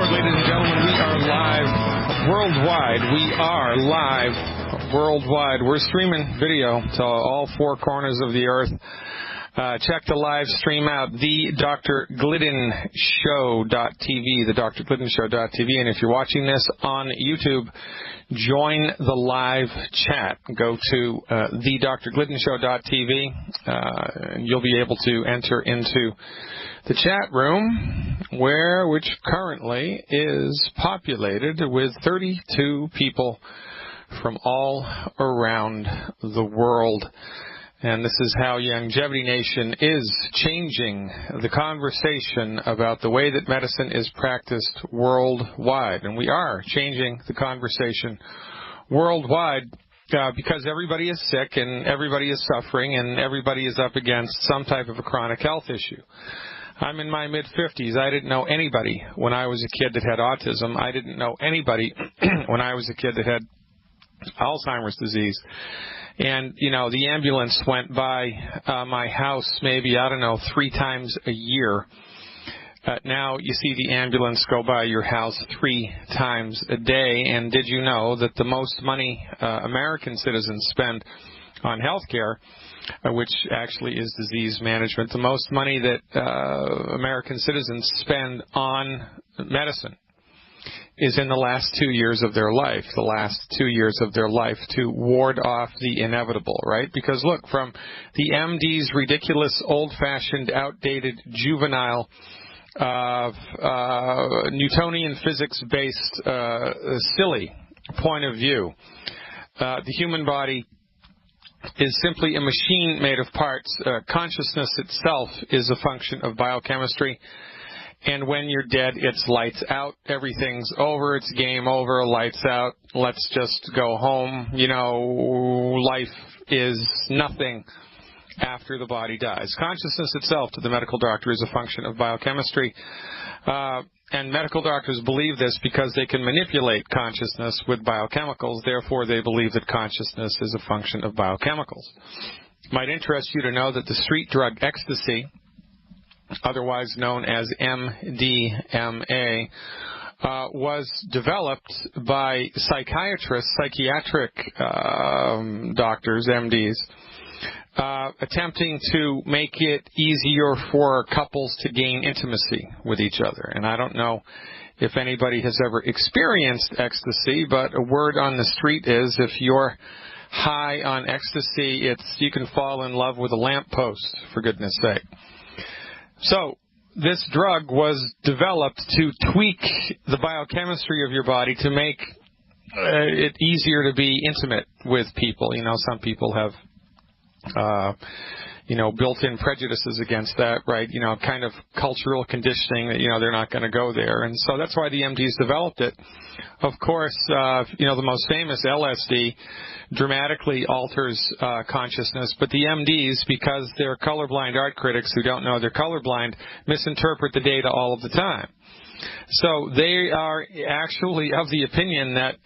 forward, ladies and gentlemen. We are live worldwide. We are live worldwide. We're streaming video to all four corners of the earth. Check the live stream out, the Dr. Glidden Show.tv, the Dr. Glidden Show.tv. And if you're watching this on YouTube, join the live chat. Go to the Dr. Glidden Show.tv. You'll be able to enter into the chat room, which currently is populated with 32 people from all around the world. And this is how Longevity Nation is changing the conversation about the way that medicine is practiced worldwide. And we are changing the conversation worldwide because everybody is sick and everybody is suffering and everybody is up against some type of a chronic health issue. I'm in my mid-50s. I didn't know anybody when I was a kid that had autism. I didn't know anybody when I was a kid that had Alzheimer's disease. And, you know, the ambulance went by my house maybe, 3 times a year. Now you see the ambulance go by your house 3 times a day. And did you know that the most money American citizens spend on health care, which actually is disease management, the most money that American citizens spend on medicine is in the last 2 years of their life, to ward off the inevitable, right? Because look, from the MD's ridiculous, old-fashioned, outdated, juvenile, Newtonian physics-based, silly point of view, the human body is simply a machine made of parts. Consciousness itself is a function of biochemistry. And when you're dead, it's lights out. Everything's over. It's game over. Lights out. Let's just go home. You know, life is nothing after the body dies. Consciousness itself, to the medical doctor, is a function of biochemistry. And medical doctors believe this because they can manipulate consciousness with biochemicals. Therefore, they believe that consciousness is a function of biochemicals. It might interest you to know that the street drug ecstasy, otherwise known as MDMA, was developed by psychiatrists, psychiatric doctors, MDs, attempting to make it easier for couples to gain intimacy with each other. And I don't know if anybody has ever experienced ecstasy, but a word on the street is if you're high on ecstasy, you can fall in love with a lamppost, for goodness sake. So this drug was developed to tweak the biochemistry of your body to make it easier to be intimate with people. You know, some people have built-in prejudices against that, right? You know, kind of cultural conditioning that, they're not going to go there. And so that's why the MDs developed it. Of course, the most famous LSD dramatically alters consciousness, but the MDs, because they're colorblind art critics who don't know they're colorblind, misinterpret the data all of the time. So they are actually of the opinion that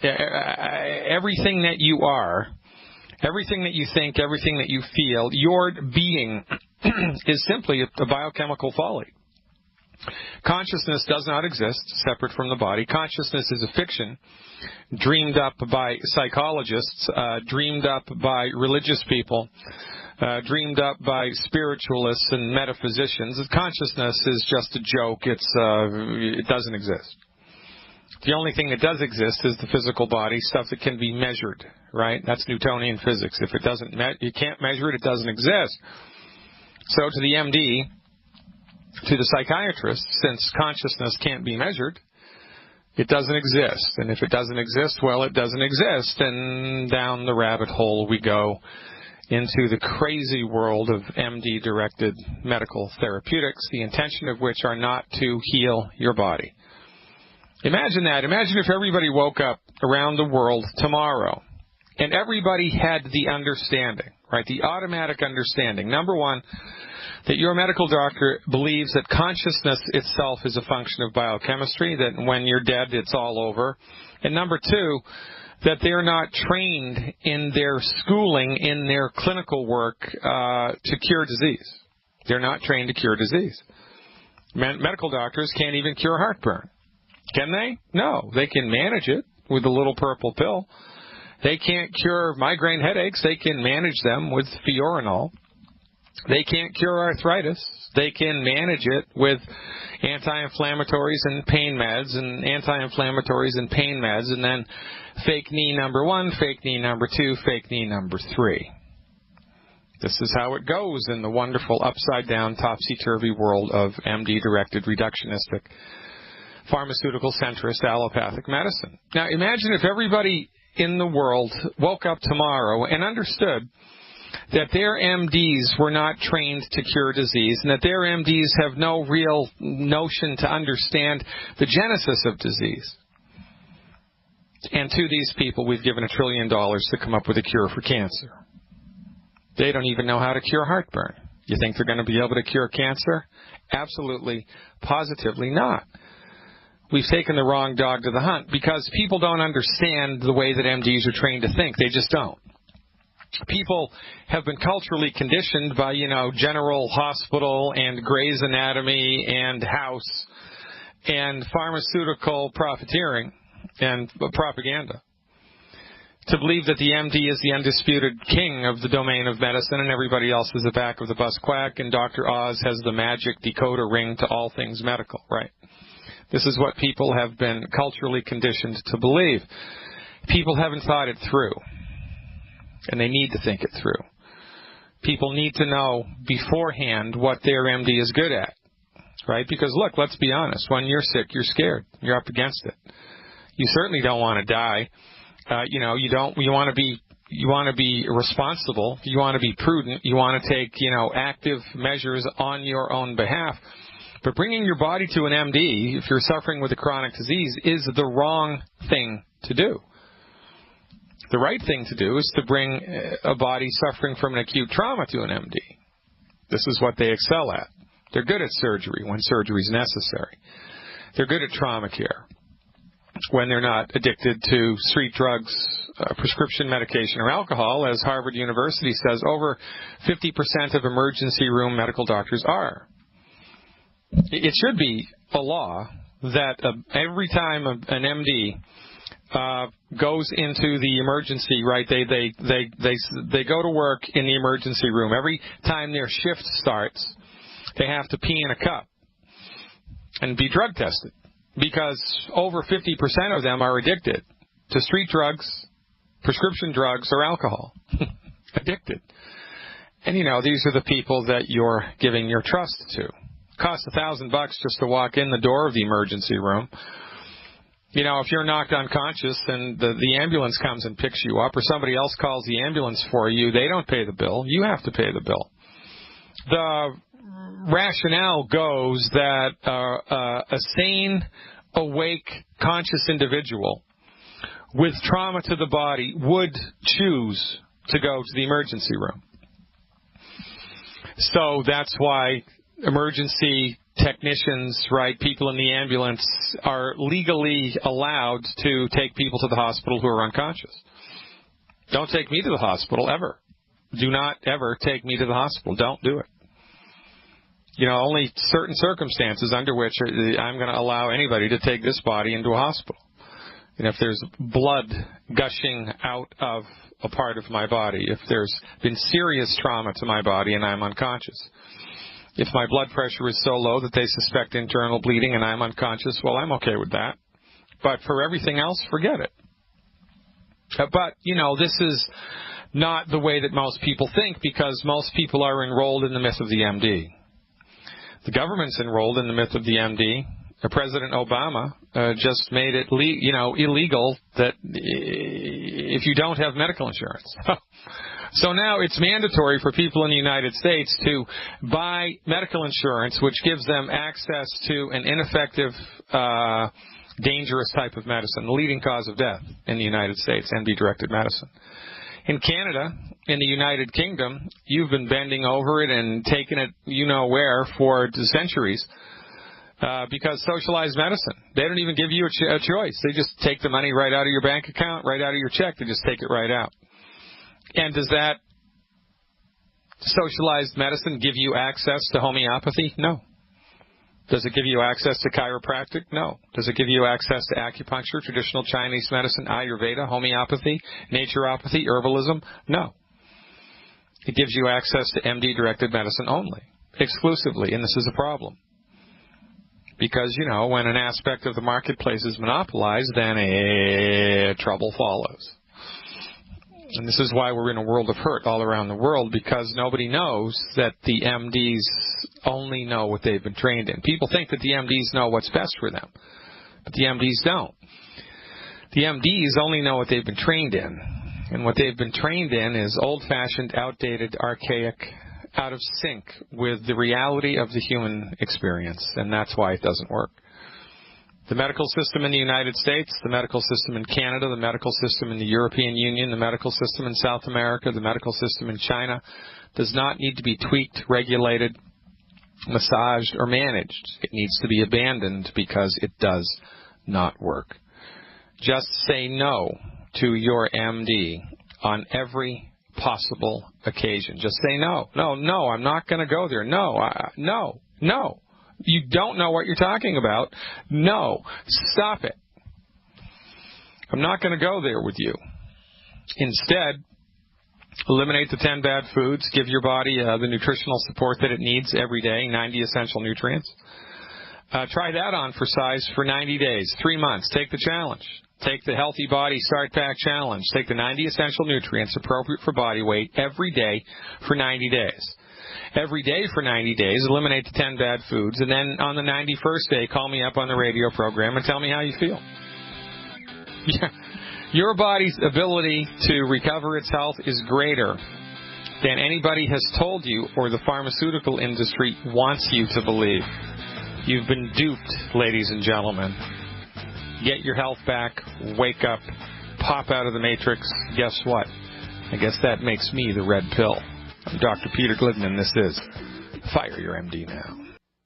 everything that you are, everything that you think, everything that you feel, your being is simply a biochemical folly. Consciousness does not exist separate from the body. Consciousness is a fiction dreamed up by psychologists, dreamed up by religious people, dreamed up by spiritualists and metaphysicians. Consciousness is just a joke. It doesn't exist. The only thing that does exist is the physical body, stuff that can be measured, right? That's Newtonian physics. If it doesn't, you can't measure it, it doesn't exist. So to the MD, to the psychiatrist, since consciousness can't be measured, it doesn't exist. And if it doesn't exist, well, it doesn't exist. And down the rabbit hole we go into the crazy world of MD-directed medical therapeutics, the intention of which are not to heal your body. Imagine that. Imagine if everybody woke up around the world tomorrow and everybody had the understanding, right, the automatic understanding. Number one, that your medical doctor believes that consciousness itself is a function of biochemistry, that when you're dead, it's all over. And number two, that they're not trained in their schooling, in their clinical work, to cure disease. They're not trained to cure disease. Medical doctors can't even cure heartburn. Can they? No. They can manage it with a little purple pill. They can't cure migraine headaches. They can manage them with Fiorinol. They can't cure arthritis. They can manage it with anti-inflammatories and pain meds and anti-inflammatories and pain meds, and then fake knee number 1, fake knee number 2, fake knee number 3. This is how it goes in the wonderful upside-down, topsy-turvy world of MD-directed, reductionistic, pharmaceutical centrist allopathic medicine. Now, imagine if everybody in the world woke up tomorrow and understood that their MDs were not trained to cure disease and that their MDs have no real notion to understand the genesis of disease. And to these people, we've given $1 trillion to come up with a cure for cancer. They don't even know how to cure heartburn. You think they're going to be able to cure cancer? Absolutely, positively not. We've taken the wrong dog to the hunt because people don't understand the way that MDs are trained to think. They just don't. People have been culturally conditioned by, General Hospital and Grey's Anatomy and House and pharmaceutical profiteering and propaganda to believe that the MD is the undisputed king of the domain of medicine and everybody else is the back of the bus quack and Dr. Oz has the magic decoder ring to all things medical, right? This is what people have been culturally conditioned to believe. People haven't thought it through. And they need to think it through. People need to know beforehand what their MD is good at, right? Because look, let's be honest. When you're sick, you're scared. You're up against it. You certainly don't want to die. You want to be responsible. You want to be prudent. You want to take, active measures on your own behalf. But bringing your body to an MD, if you're suffering with a chronic disease, is the wrong thing to do. The right thing to do is to bring a body suffering from an acute trauma to an MD. This is what they excel at. They're good at surgery when surgery is necessary. They're good at trauma care when they're not addicted to street drugs, prescription medication, or alcohol, as Harvard University says over 50% of emergency room medical doctors are. It should be a law that every time an MD goes into the emergency, right? They go to work in the emergency room. Every time their shift starts, they have to pee in a cup and be drug tested because over 50% of them are addicted to street drugs, prescription drugs, or alcohol. Addicted. And these are the people that you're giving your trust to. Costs $1,000 just to walk in the door of the emergency room. If you're knocked unconscious and the ambulance comes and picks you up or somebody else calls the ambulance for you, they don't pay the bill. You have to pay the bill. The rationale goes that a sane, awake, conscious individual with trauma to the body would choose to go to the emergency room. So that's why emergency technicians, right, people in the ambulance are legally allowed to take people to the hospital who are unconscious. Don't take me to the hospital, ever. Do not ever take me to the hospital. Don't do it. Only certain circumstances under which I'm going to allow anybody to take this body into a hospital. And if there's blood gushing out of a part of my body, if there's been serious trauma to my body and I'm unconscious, if my blood pressure is so low that they suspect internal bleeding and I'm unconscious, well, I'm okay with that. But for everything else, forget it. But, this is not the way that most people think because most people are enrolled in the myth of the MD. The government's enrolled in the myth of the MD. President Obama just made it illegal that if you don't have medical insurance. So now it's mandatory for people in the United States to buy medical insurance, which gives them access to an ineffective, dangerous type of medicine, the leading cause of death in the United States, MD-directed medicine. In Canada, in the United Kingdom, you've been bending over it and taking it where for centuries because socialized medicine, they don't even give you a choice. They just take the money right out of your bank account, right out of your check. They just take it right out. And does that socialized medicine give you access to homeopathy? No. Does it give you access to chiropractic? No. Does it give you access to acupuncture, traditional Chinese medicine, Ayurveda, homeopathy, naturopathy, herbalism? No. It gives you access to MD-directed medicine only, exclusively, and this is a problem. Because, when an aspect of the marketplace is monopolized, then trouble follows. And this is why we're in a world of hurt all around the world, because nobody knows that the MDs only know what they've been trained in. People think that the MDs know what's best for them, but the MDs don't. The MDs only know what they've been trained in, and what they've been trained in is old-fashioned, outdated, archaic, out of sync with the reality of the human experience, and that's why it doesn't work. The medical system in the United States, the medical system in Canada, the medical system in the European Union, the medical system in South America, the medical system in China does not need to be tweaked, regulated, massaged, or managed. It needs to be abandoned because it does not work. Just say no to your MD on every possible occasion. Just say no. No, I'm not going to go there. No. You don't know what you're talking about. No. Stop it. I'm not going to go there with you. Instead, eliminate the 10 bad foods. Give your body the nutritional support that it needs every day, 90 essential nutrients. Try that on for size for 90 days, 3 months. Take the challenge. Take the Healthy Body Start Pack Challenge. Take the 90 essential nutrients appropriate for body weight every day for 90 days. Every day for 90 days, eliminate the 10 bad foods, and then on the 91st day, call me up on the radio program and tell me how you feel. Yeah. Your body's ability to recover its health is greater than anybody has told you or the pharmaceutical industry wants you to believe. You've been duped, ladies and gentlemen. Get your health back, wake up, pop out of the matrix. Guess what? I guess that makes me the red pill. I'm Dr. Peter Glidden, and this is Fire Your MD Now.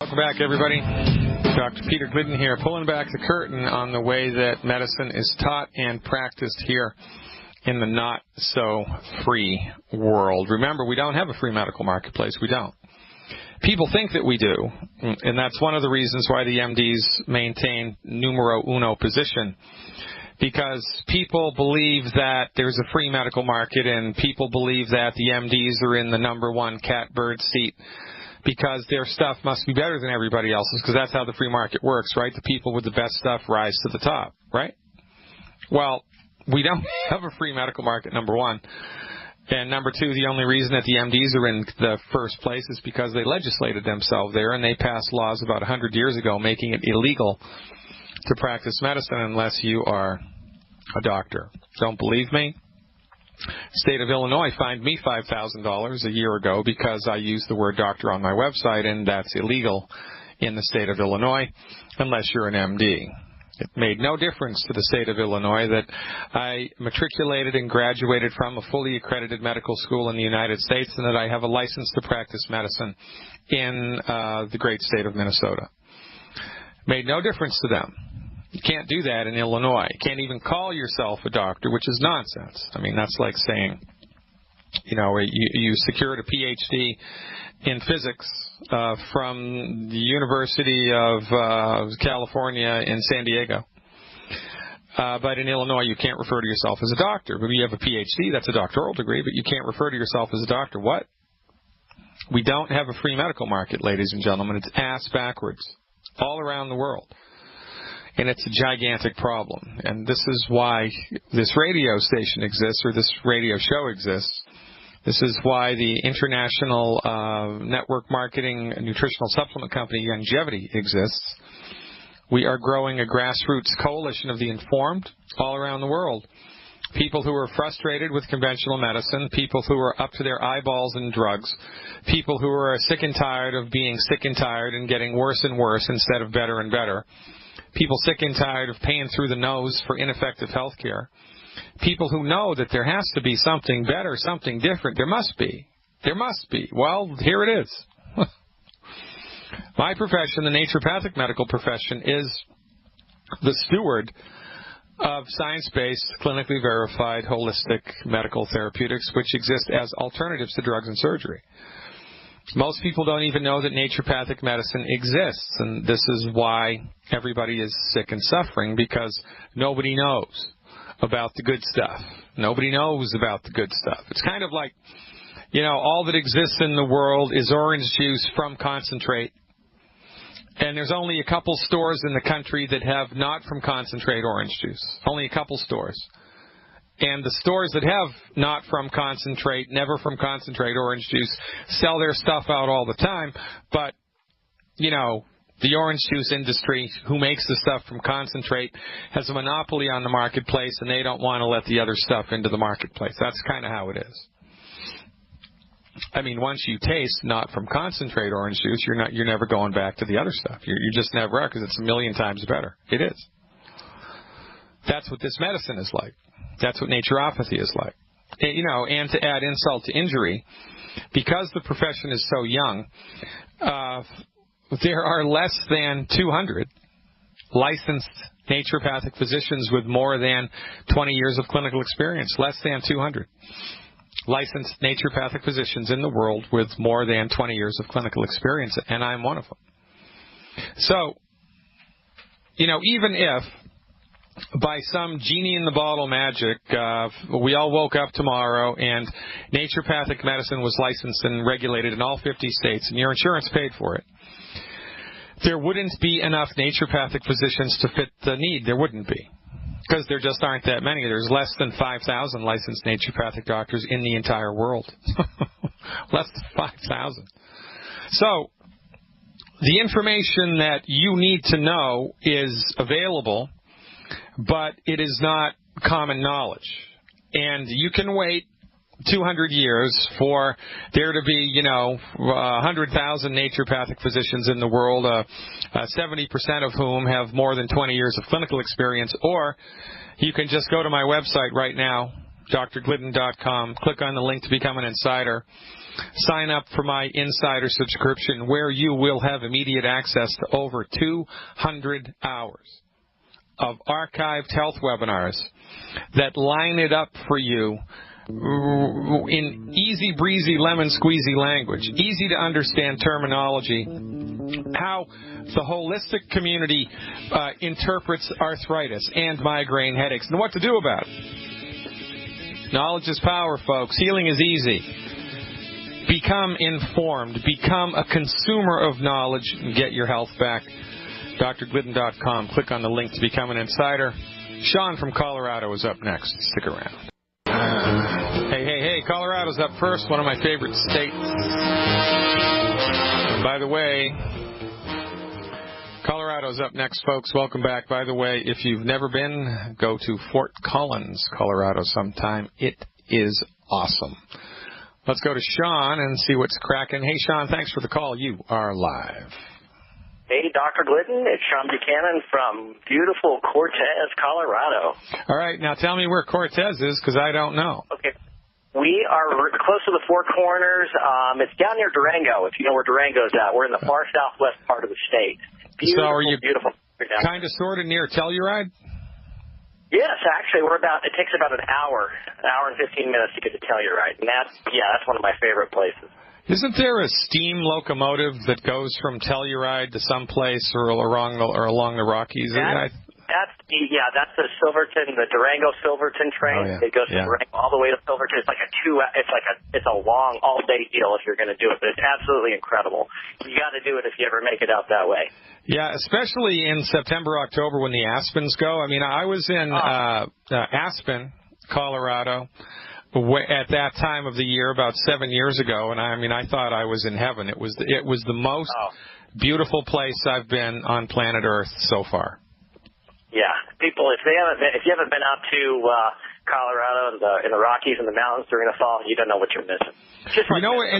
Welcome back, everybody. Dr. Peter Glidden here, pulling back the curtain on the way that medicine is taught and practiced here in the not-so-free world. Remember, we don't have a free medical marketplace. We don't. People think that we do, and that's one of the reasons why the MDs maintain numero uno position. Because people believe that there's a free medical market, and people believe that the MDs are in the number one catbird seat because their stuff must be better than everybody else's, because that's how the free market works, right? The people with the best stuff rise to the top, right? Well, we don't have a free medical market, number one. And number two, the only reason that the MDs are in the first place is because they legislated themselves there, and they passed laws about 100 years ago making it illegal to practice medicine unless you are a doctor. Don't believe me? State of Illinois fined me $5,000 a year ago because I used the word doctor on my website, and that's illegal in the state of Illinois unless you're an MD. It made no difference to the state of Illinois that I matriculated and graduated from a fully accredited medical school in the United States and that I have a license to practice medicine in the great state of Minnesota. Made no difference to them. You can't do that in Illinois. You can't even call yourself a doctor, which is nonsense. I mean, that's like saying, you secured a PhD in physics from the University of California in San Diego. But in Illinois, you can't refer to yourself as a doctor. But you have a PhD, that's a doctoral degree, but you can't refer to yourself as a doctor. What? We don't have a free medical market, ladies and gentlemen. It's ass backwards all around the world. And it's a gigantic problem. And this is why this radio station exists, or this radio show exists. This is why the international network marketing nutritional supplement company Longevity exists. We are growing a grassroots coalition of the informed all around the world. People who are frustrated with conventional medicine, people who are up to their eyeballs in drugs, people who are sick and tired of being sick and tired and getting worse and worse instead of better and better. People sick and tired of paying through the nose for ineffective health care. People who know that there has to be something better, something different. There must be. There must be. Well, here it is. My profession, the naturopathic medical profession, is the steward of science-based, clinically verified, holistic medical therapeutics, which exist as alternatives to drugs and surgery. Most people don't even know that naturopathic medicine exists, and this is why everybody is sick and suffering, because nobody knows about the good stuff. Nobody knows about the good stuff. It's kind of like, all that exists in the world is orange juice from concentrate, and there's only a couple stores in the country that have not from concentrate orange juice. Only a couple stores. And the stores that have not from concentrate, never from concentrate orange juice, sell their stuff out all the time. But, the orange juice industry, who makes the stuff from concentrate, has a monopoly on the marketplace, and they don't want to let the other stuff into the marketplace. That's kind of how it is. I mean, once you taste not from concentrate orange juice, you're never going back to the other stuff. You just never are, because it's a million times better. It is. That's what this medicine is like. That's what naturopathy is like. And to add insult to injury, because the profession is so young, there are less than 200 licensed naturopathic physicians with more than 20 years of clinical experience. Less than 200 licensed naturopathic physicians in the world with more than 20 years of clinical experience, and I'm one of them. So, even if by some genie-in-the-bottle magic, we all woke up tomorrow and naturopathic medicine was licensed and regulated in all 50 states, and your insurance paid for it, there wouldn't be enough naturopathic physicians to fit the need. There wouldn't be, because there just aren't that many. There's less than 5,000 licensed naturopathic doctors in the entire world. Less than 5,000. So the information that you need to know is available, but it is not common knowledge. And you can wait 200 years for there to be, 100,000 naturopathic physicians in the world, 70% of whom have more than 20 years of clinical experience. Or you can just go to my website right now, drglidden.com, click on the link to become an insider, sign up for my insider subscription, where you will have immediate access to over 200 hours of archived health webinars that line it up for you in easy breezy lemon squeezy language, easy to understand terminology, how the holistic community interprets arthritis and migraine headaches, and what to do about it. Knowledge is power, folks. Healing is easy. Become informed. Become a consumer of knowledge and get your health back. drglidden.com. Click on the link to become an insider. Sean from Colorado is up next. Stick around. Hey, Colorado's up first, one of my favorite states. By the way, Colorado's up next, folks. Welcome back. By the way, if you've never been, go to Fort Collins, Colorado sometime. It is awesome. Let's go to Sean and see what's cracking. Hey, Sean, thanks for the call. You are live. Hey, Dr. Glidden, it's Sean Buchanan from beautiful Cortez, Colorado. All right, now tell me where Cortez is, because I don't know. Okay. We are close to the Four Corners. It's down near Durango, if you know where Durango's at. We're in the far southwest part of the state. Beautiful, so are you beautiful. Kind of sort of near Telluride? Yes, actually, it takes about an hour and 15 minutes to get to Telluride. And that's one of my favorite places. Isn't there a steam locomotive that goes from Telluride to someplace or along the Rockies? That's the Silverton, the Durango Silverton train. Oh, yeah. It goes from Durango all the way to Silverton. It's a long all-day deal if you're going to do it, but it's absolutely incredible. You got to do it if you ever make it out that way. Yeah, especially in September, October when the aspens go. I mean, I was in Aspen, Colorado, at that time of the year about 7 years ago, and I thought I was in heaven. It was the most beautiful place I've been on planet Earth so far. Yeah, people, if you haven't been out to Colorado in the Rockies and the mountains during the fall, you don't know what you're missing.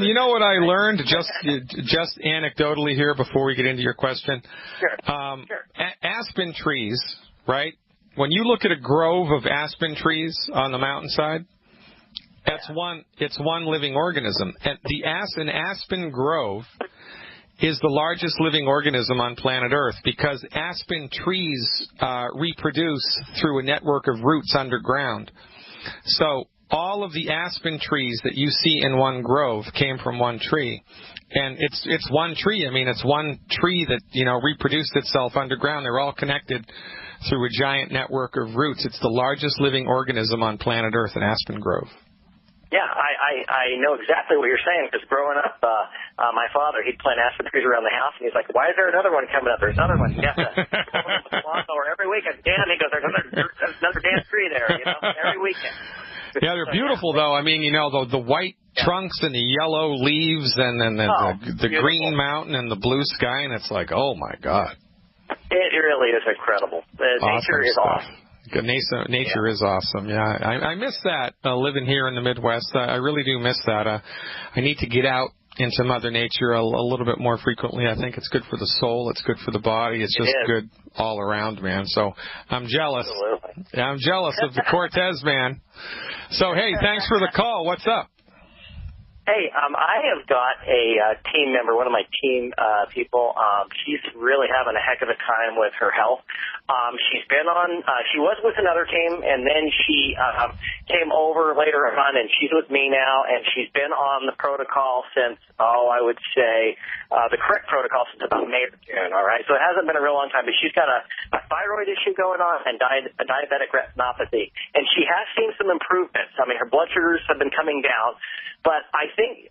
You know what I learned just anecdotally here before we get into your question. Sure. Aspen trees, right? When you look at a grove of aspen trees on the mountainside, it's one living organism. And an aspen grove is the largest living organism on planet Earth because aspen trees reproduce through a network of roots underground. So all of the aspen trees that you see in one grove came from one tree. And it's one tree. I mean, it's one tree that, reproduced itself underground. They're all connected through a giant network of roots. It's the largest living organism on planet Earth, an aspen grove. Yeah, I know exactly what you're saying, because growing up, my father, he'd plant aspen trees around the house, and he's like, why is there another one coming up? There's another one. Yeah, or every weekend. Dan, he goes, there's another damn tree there, every weekend. Yeah, they're beautiful, though. I mean, the white trunks and the yellow leaves and then the green mountain and the blue sky, and it's like, oh, my God. It really is incredible. Nature is awesome. Nature is awesome. Yeah, I miss that living here in the Midwest. I really do miss that. I need to get out into Mother Nature a little bit more frequently. I think it's good for the soul. It's good for the body. It's just good all around, man. So I'm jealous. Absolutely. Yeah, I'm jealous of the Cortez, man. So, hey, thanks for the call. What's up? Hey, I have got a team member, one of my team people. She's really having a heck of a time with her health. She's been on, she was with another team, and then she came over later on, and she's with me now, and she's been on the protocol since, I would say, the correct protocol since about May or June, all right? So it hasn't been a real long time, but she's got a thyroid issue going on and a diabetic retinopathy, and she has seen some improvements. I mean, her blood sugars have been coming down, but I think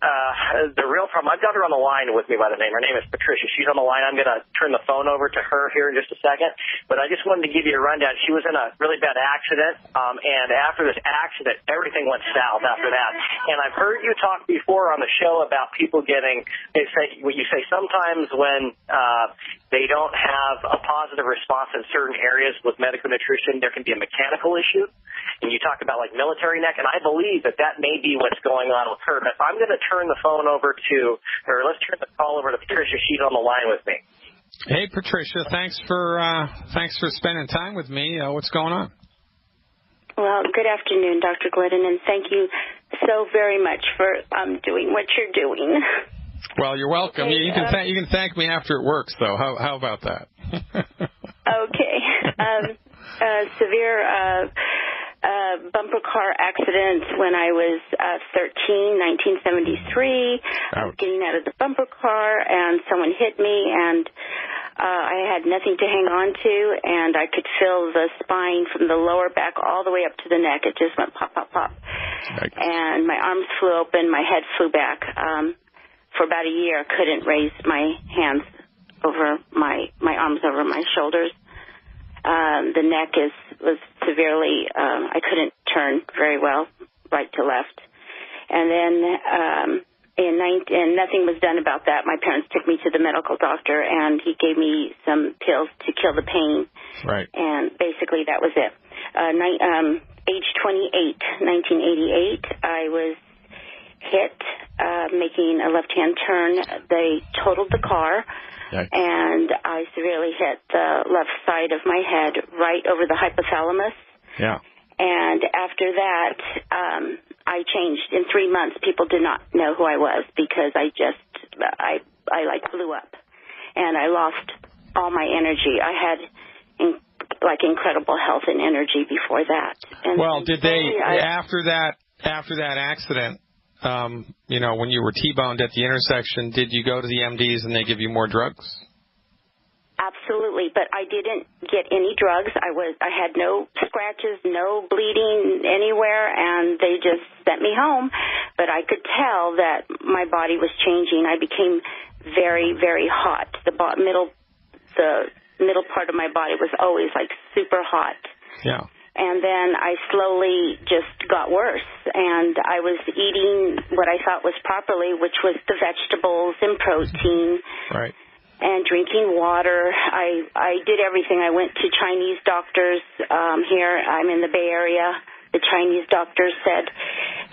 the real problem, I've got her on the line with me by the name. Her name is Patricia. She's on the line. I'm going to turn the phone over to her here in just a second. But I just wanted to give you a rundown. She was in a really bad accident, and after this accident, everything went south after that. And I've heard you talk before on the show about people getting, what you say sometimes when they don't have a positive response in certain areas with medical nutrition, there can be a mechanical issue. And you talk about, like, military neck, and I believe that may be what's going on with her. But I'm going to turn the phone over to her. Let's turn the call over to Patricia. She's on the line with me. Hey, Patricia. Thanks for spending time with me. What's going on? Well, good afternoon, Dr. Glidden, and thank you so very much for doing what you're doing. Well, you're welcome. Okay, you can thank me after it works, though. How about that? Okay. Severe bumper car accident when I was 13, 1973. I was getting out of the bumper car, and someone hit me, and I had nothing to hang on to, and I could feel the spine from the lower back all the way up to the neck. It just went pop, pop, pop. And my arms flew open, my head flew back. For about a year, I couldn't raise my hands over my arms over my shoulders. The neck was severely, I couldn't turn very well right to left. And then and nothing was done about that. My parents took me to the medical doctor, and he gave me some pills to kill the pain. Right. And basically that was it. Age 28, 1988, I was hit making a left-hand turn. They totaled the car. And I severely hit the left side of my head right over the hypothalamus. Yeah. And after that, I changed. In 3 months, people did not know who I was because I like blew up. And I lost all my energy. I had incredible health and energy before that. And well, did they, after that accident, when you were T-boned at the intersection, did you go to the MDs and they give you more drugs? Absolutely, but I didn't get any drugs. I had no scratches, no bleeding anywhere, and they just sent me home. But I could tell that my body was changing. I became very, very hot. The middle part of my body was always like super hot. Yeah. And then I slowly just got worse, and I was eating what I thought was properly, which was the vegetables and protein. Right. And drinking water. I did everything. I went to Chinese doctors here. I'm in the Bay Area. The Chinese doctors said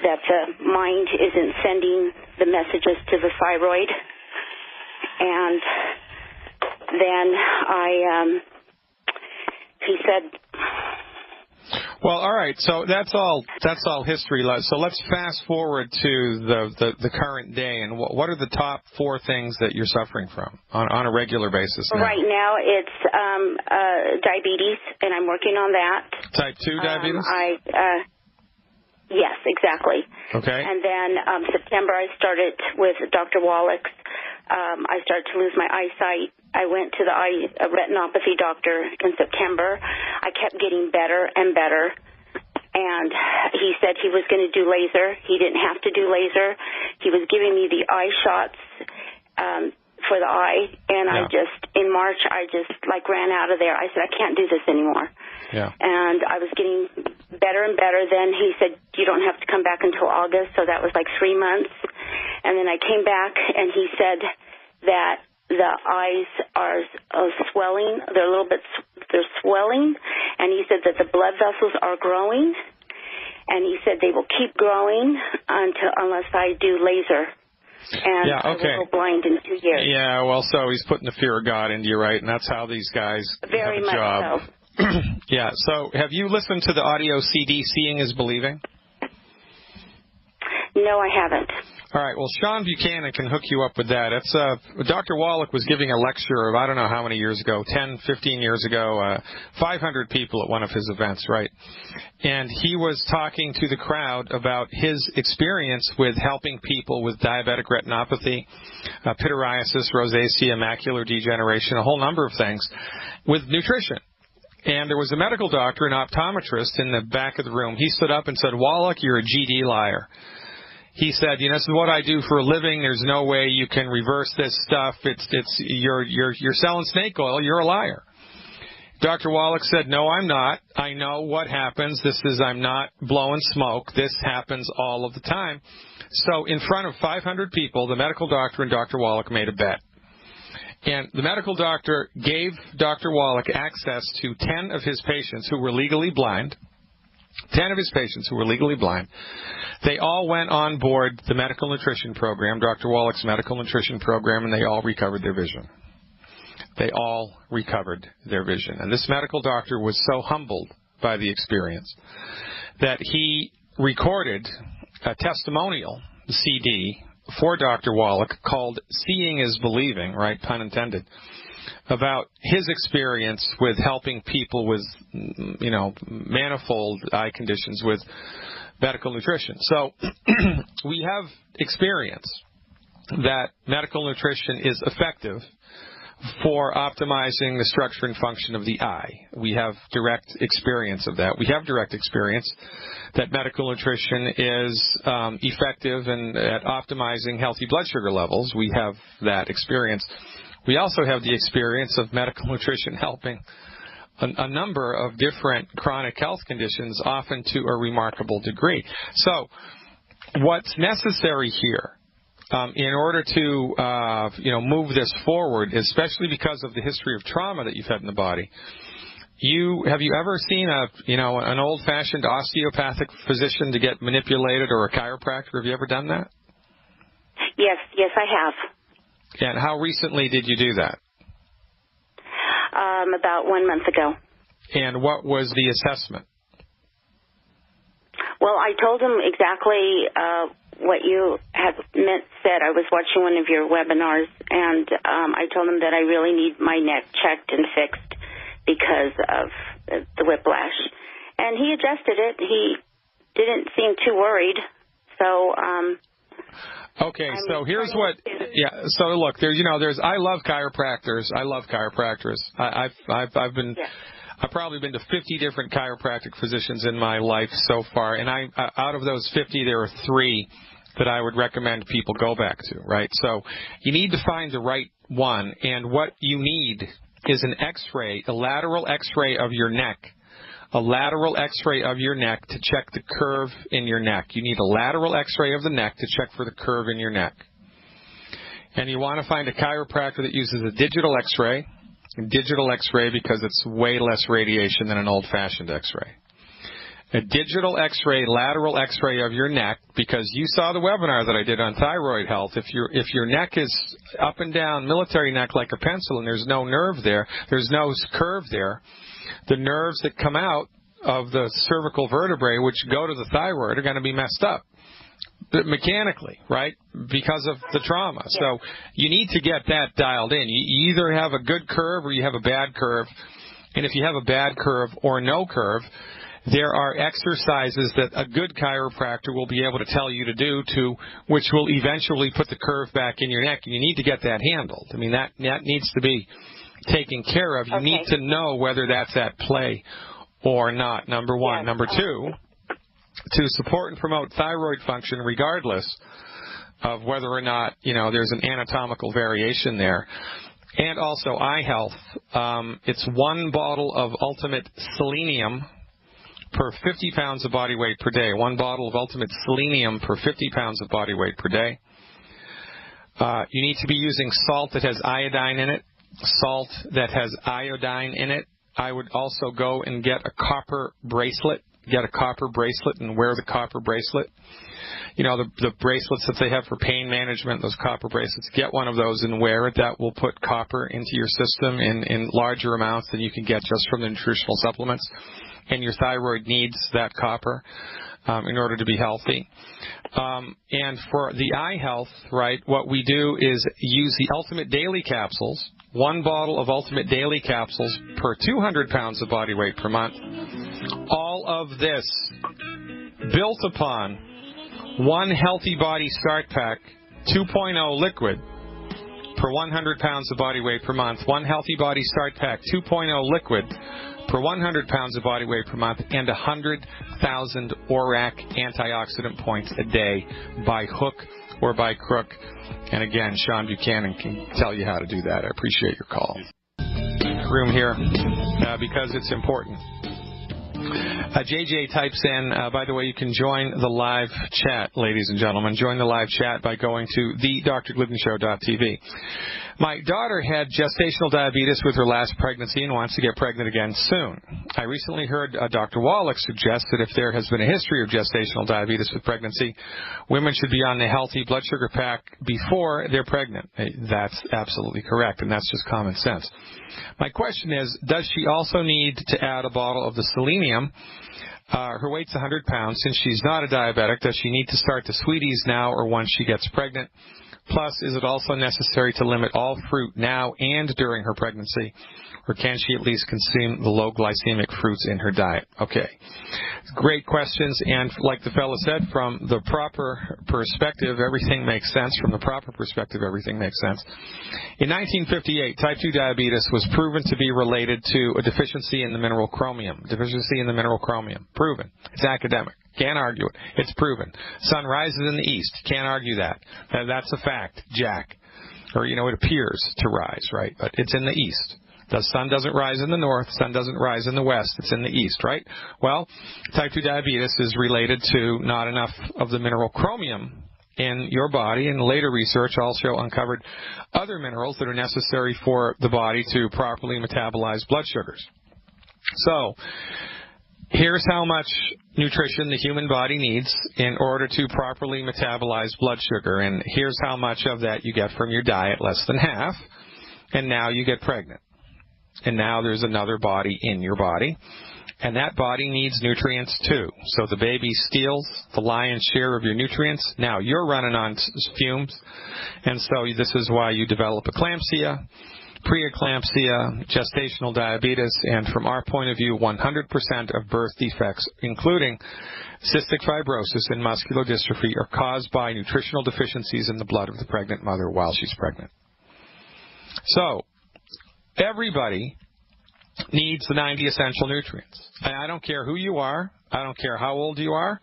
that the mind isn't sending the messages to the thyroid. And then he said... Well, all right. So that's all history. So let's fast forward to the current day. And what are the top 4 things that you're suffering from on a regular basis now? Right now, it's diabetes, and I'm working on that. Type 2 diabetes? Yes, exactly. Okay. And then September I started with Dr. Wallach's. I started to lose my eyesight. I went to the retinopathy doctor in September. I kept getting better and better. And he said he was going to do laser. He didn't have to do laser. He was giving me the eye shots for the eye. And in March, I just ran out of there. I said, I can't do this anymore. Yeah. And I was getting better and better. Then he said, you don't have to come back until August. So that was 3 months. And then I came back, and he said that the eyes are swelling. They're swelling. And he said that the blood vessels are growing. And he said they will keep growing unless I do laser. And I will go blind in 2 years. Yeah, well, so he's putting the fear of God into you, right? And that's how these guys Very have a job. So. Yeah, so have you listened to the audio CD, Seeing is Believing? No, I haven't. All right, well, Sean Buchanan can hook you up with that. It's Dr. Wallach was giving a lecture of I don't know how many years ago, 10, 15 years ago, 500 people at one of his events, right? And he was talking to the crowd about his experience with helping people with diabetic retinopathy, pityriasis, rosacea, macular degeneration, a whole number of things with nutrition. And there was a medical doctor, an optometrist, in the back of the room. He stood up and said, Wallach, you're a GD liar. He said, this is what I do for a living. There's no way you can reverse this stuff. You're selling snake oil. You're a liar. Dr. Wallach said, no, I'm not. I know what happens. I'm not blowing smoke. This happens all of the time. So in front of 500 people, the medical doctor and Dr. Wallach made a bet. And the medical doctor gave Dr. Wallach access to 10 of his patients who were legally blind. 10 of his patients who were legally blind. They all went on board the medical nutrition program, Dr. Wallach's medical nutrition program, and they all recovered their vision. They all recovered their vision. And this medical doctor was so humbled by the experience that he recorded a testimonial CD for Dr. Wallach called Seeing is Believing, right, pun intended, about his experience with helping people with, manifold eye conditions with medical nutrition. So we have experience that medical nutrition is effective for optimizing the structure and function of the eye. We have direct experience of that. We have direct experience that medical nutrition is effective at optimizing healthy blood sugar levels. We have that experience. We also have the experience of medical nutrition helping a number of different chronic health conditions, often to a remarkable degree. So what's necessary here in order to move this forward, especially because of the history of trauma that you've had in the body, have you ever seen an old-fashioned osteopathic physician to get manipulated, or a chiropractor? Have you ever done that? Yes, I have. And how recently did you do that? About 1 month ago. And what was the assessment? Well, I told him exactly what you had said. I was watching one of your webinars, and I told him that I really need my neck checked and fixed because of the whiplash. And he adjusted it. He didn't seem too worried. So okay, so here's what. Yeah. So look, I love chiropractors. I've probably been to 50 different chiropractic physicians in my life so far, and out of those 50, there are 3 that I would recommend people go back to. Right. So you need to find the right one, and what you need is an X-ray, a lateral X-ray of your neck. A lateral X-ray of your neck to check the curve in your neck. You need a lateral X-ray of the neck to check for the curve in your neck. And you want to find a chiropractor that uses a digital X-ray. Digital X-ray because it's way less radiation than an old-fashioned X-ray. A digital X-ray, lateral X-ray of your neck, because you saw the webinar that I did on thyroid health. If your neck is up and down, military neck like a pencil, and there's no nerve there, there's no curve there, the nerves that come out of the cervical vertebrae, which go to the thyroid, are going to be messed up mechanically, right, because of the trauma. Yeah. So you need to get that dialed in. You either have a good curve or you have a bad curve. And if you have a bad curve or no curve, there are exercises that a good chiropractor will be able to tell you to do, which will eventually put the curve back in your neck. And you need to get that handled. I mean, that needs to be taken care of. You need to know whether that's at play or not, number one. Yes. Number two, to support and promote thyroid function regardless of whether or not, there's an anatomical variation there. And also eye health. It's 1 bottle of Ultimate Selenium per 50 pounds of body weight per day. 1 bottle of Ultimate Selenium per 50 pounds of body weight per day. You need to be using salt that has iodine in it. Salt that has iodine in it. I would also go and get a copper bracelet. Get a copper bracelet and wear the copper bracelet. The bracelets that they have for pain management, those copper bracelets, get one of those and wear it. That will put copper into your system in larger amounts than you can get just from the nutritional supplements. And your thyroid needs that copper in order to be healthy. And for the eye health, right, what we do is use the Ultimate Daily Capsules, 1 bottle of Ultimate Daily Capsules per 200 pounds of body weight per month. All of this built upon 1 Healthy Body Start Pack 2.0 liquid per 100 pounds of body weight per month. 1 Healthy Body Start Pack 2.0 liquid per 100 pounds of body weight per month, and 100,000 ORAC antioxidant points a day by hook or by crook. And again, Sean Buchanan can tell you how to do that. I appreciate your call. Room here because it's important. JJ types in, by the way, you can join the live chat, ladies and gentlemen. Join the live chat by going to thedrgliddenshow.tv. My daughter had gestational diabetes with her last pregnancy and wants to get pregnant again soon. I recently heard Dr. Wallach suggest that if there has been a history of gestational diabetes with pregnancy, women should be on the healthy blood sugar pack before they're pregnant. That's absolutely correct, and that's just common sense. My question is, does she also need to add a bottle of the selenium? Her weight's 100 pounds. Since she's not a diabetic, does she need to start the sweeties now or once she gets pregnant? Plus, is it also necessary to limit all fruit now and during her pregnancy, or can she at least consume the low glycemic fruits in her diet? Okay. Great questions, and like the fellow said, from the proper perspective, everything makes sense. From the proper perspective, everything makes sense. In 1958, type 2 diabetes was proven to be related to a deficiency in the mineral chromium. Deficiency in the mineral chromium. Proven. It's academic. Can't argue it. It's proven. Sun rises in the east. Can't argue that. That's a fact, Jack. Or, it appears to rise, right? But it's in the east. The sun doesn't rise in the north. Sun doesn't rise in the west. It's in the east, right? Well, type 2 diabetes is related to not enough of the mineral chromium in your body, and later research also uncovered other minerals that are necessary for the body to properly metabolize blood sugars. So, here's how much nutrition the human body needs in order to properly metabolize blood sugar, and here's how much of that you get from your diet, less than half, and now you get pregnant. And now there's another body in your body, and that body needs nutrients too. So the baby steals the lion's share of your nutrients. Now you're running on fumes, and so this is why you develop eclampsia, preeclampsia, gestational diabetes, and from our point of view, 100% of birth defects, including cystic fibrosis and muscular dystrophy, are caused by nutritional deficiencies in the blood of the pregnant mother while she's pregnant. So, everybody needs the 90 essential nutrients. And I don't care who you are. I don't care how old you are.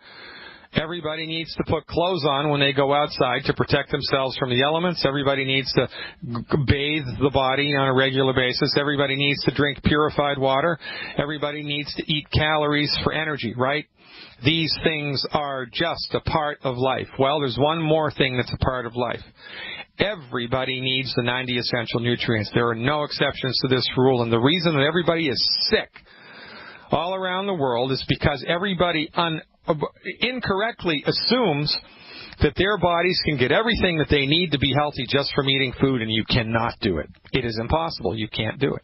Everybody needs to put clothes on when they go outside to protect themselves from the elements. Everybody needs to bathe the body on a regular basis. Everybody needs to drink purified water. Everybody needs to eat calories for energy, right? These things are just a part of life. Well, there's one more thing that's a part of life. Everybody needs the 90 essential nutrients. There are no exceptions to this rule, and the reason that everybody is sick all around the world is because everybody incorrectly assumes that their bodies can get everything that they need to be healthy just from eating food, and you cannot do it. It is impossible. You can't do it.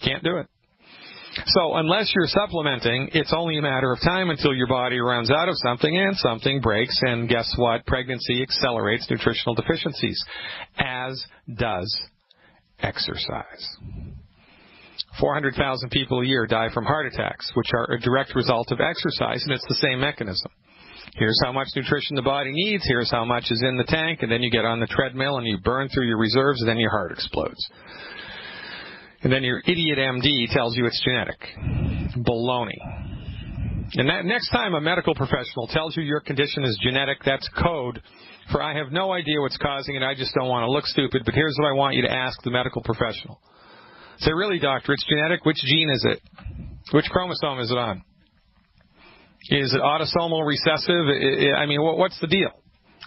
Can't do it. So unless you're supplementing, it's only a matter of time until your body runs out of something and something breaks, and guess what? Pregnancy accelerates nutritional deficiencies, as does exercise. 400,000 people a year die from heart attacks, which are a direct result of exercise, and it's the same mechanism. Here's how much nutrition the body needs, here's how much is in the tank, and then you get on the treadmill and you burn through your reserves, and then your heart explodes. And then your idiot MD tells you it's genetic. Baloney. And that next time a medical professional tells you your condition is genetic, that's code for I have no idea what's causing it, I just don't want to look stupid, but here's what I want you to ask the medical professional. Say, really, doctor, it's genetic. Which gene is it? Which chromosome is it on? Is it autosomal recessive? I mean, what's the deal?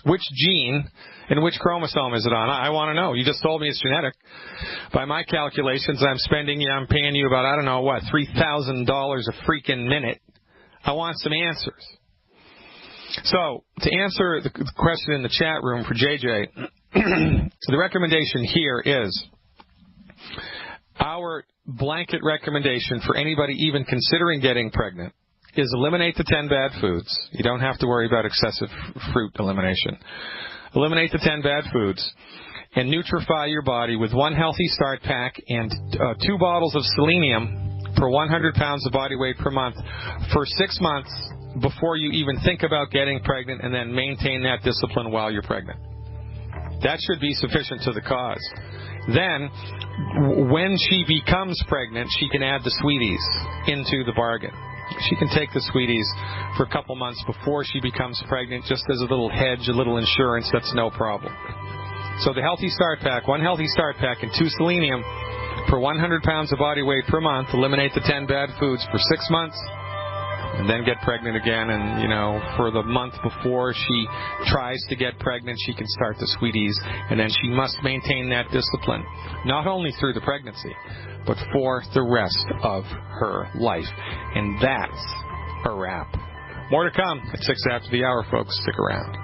Which gene and which chromosome is it on? I want to know. You just told me it's genetic. By my calculations, I'm paying you about, $3,000 a freaking minute. I want some answers. So, to answer the question in the chat room for JJ, the recommendation here is our blanket recommendation for anybody even considering getting pregnant is eliminate the 10 bad foods. You don't have to worry about excessive fruit elimination. Eliminate the 10 bad foods and nutrify your body with 1 healthy start pack and 2 bottles of selenium per 100 pounds of body weight per month for 6 months before you even think about getting pregnant, and then maintain that discipline while you're pregnant. That should be sufficient to the cause. Then, when she becomes pregnant, she can add the sweeties into the bargain. She can take the sweeties for a couple months before she becomes pregnant, just as a little hedge, a little insurance. That's no problem. So the Healthy Start Pack, 1 Healthy Start Pack and 2 selenium per 100 pounds of body weight per month. Eliminate the 10 bad foods for 6 months. And then get pregnant again, and, for the month before she tries to get pregnant, she can start the sweeties, and then she must maintain that discipline, not only through the pregnancy, but for the rest of her life. And that's a wrap. More to come at 6 after the hour, folks. Stick around.